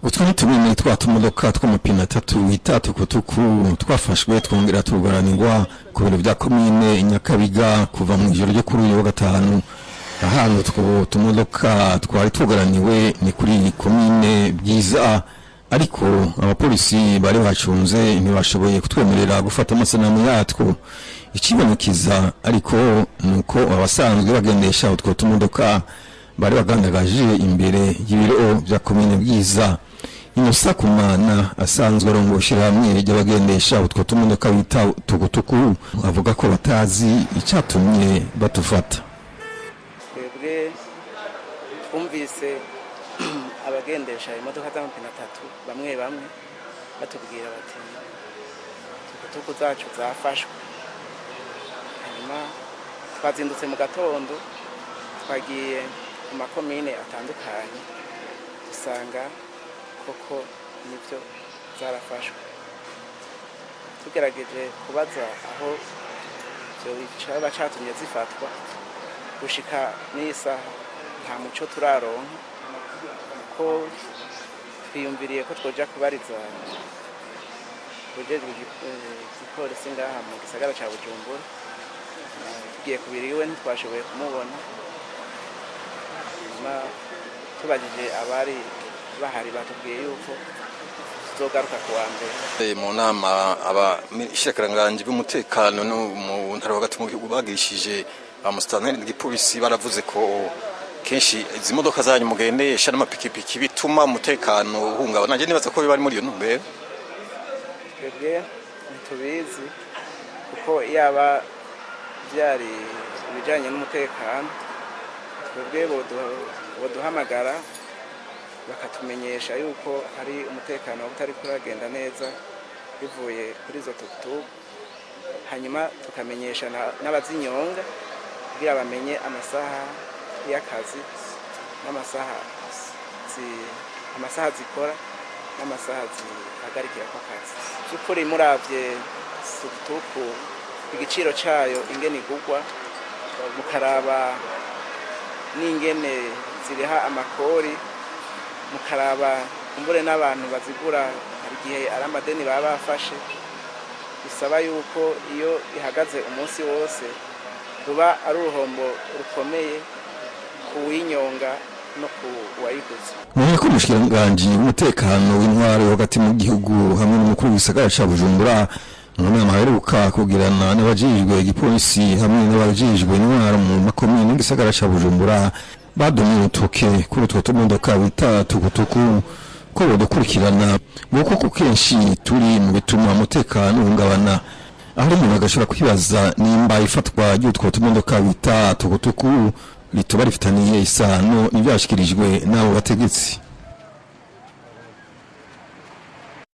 Utwo ni tumwe muri twa tumodoka tw'amapine atatu bita tukutuku twafashwe twongera tugaranirwa ku biro bya komine Nyakabiga kuva mu ijoro ryo kuri uyu wa gatanu. Ahantu utwo tumodoka twari tugaraniwe ni kuri komine Bwiza, ariko abapolisi bari bacunze ntibashoboye kutwemerera gufata amasanamu yatwo. Ikibonekeza ariko nuko abasanzwe bagendesha utwo tumodoka bari bagandagaje imbere y'ibiro bya komine Bwiza. Inosa Kumana asanzwe arongoshira hamwe ry'abagendesha utwo tumodoka bita tukutuku avuga ko batazi icyatumye batufata. Twebwe twumvise abagendesha imodoka z'amapine atatu bamwe batubwira bati tukutuku zacu zafashwe. Hanyuma twazindutse mu gatondo twagiye ku makomine atandukanye usanga koko nibyo zarafashwe. Tugerageje kubaza aho byo bacatumye zifatwa gushika n'isaha nta muco turaronka, ko twiyumviriye ko twoja kubariza kujejwe igipolisi ngaha mu gisagara ca Bujumbura. Tugiye kubiriwe ntitwashoboye kumubona, tubajije abari bahari batubwiye yuko tuzogaruka ku wa mbere. Mu nama abashikiranganje b'umutekano no mu ntara hagati mu gihugu bagishije amusitanteri n'igipolisi baravuze ko kenshi izi modoka zanyu mugendesha n'amapikipiki bituma umutekano uhungabana. Nje nibaza ko bari muri iyo ntumbero. Twebwe ntitubizi kuko yaba byari ibijanye n'umutekano, twebwe boduhamagara bakatumenyesha yuko hari umutekano utari kuragenda neza bivuye kuri izo tukutuku, hanyuma tukamenyesha n'abazinyonga kugira bamenye amasaha y'akazi n'amasaha zikora n'amasaha zihagarikira ku kazi. By'ukuri muravye tukutuku igiciro cayo ingene igurwa, mukaraba n'ingene ziriha amakori, mukaraba kumbure n'abantu bazigura hari igihe ari amadeni baba bafashe, bisaba yuko iyo ihagaze umunsi wose ruba ari uruhombo rukomeye kuwinyonga no kuwayiguze. Mwenye ko umushikiranganje w'umutekano w'intwaro hagati mu gihugu hamwe n'umukuru w'isagara ca Bujumbura mu nama aheruka kugirana n'abajejwe igipolisi hamwe n'abajejwe intwaro mu makomine y'isagara ca Bujumbura badomye urutoke kuri utwo tumodoka bita tukutuku ko bodukurikirana kuko kenshi turi mu bituma umutekano uhungabana. Aho umuntu agashobora kwibaza nimba ifatwa ry'utwo tumodoka bita tukutuku rituba rifitaniye isano n'ibyashikirijwe n'abo bategetsi.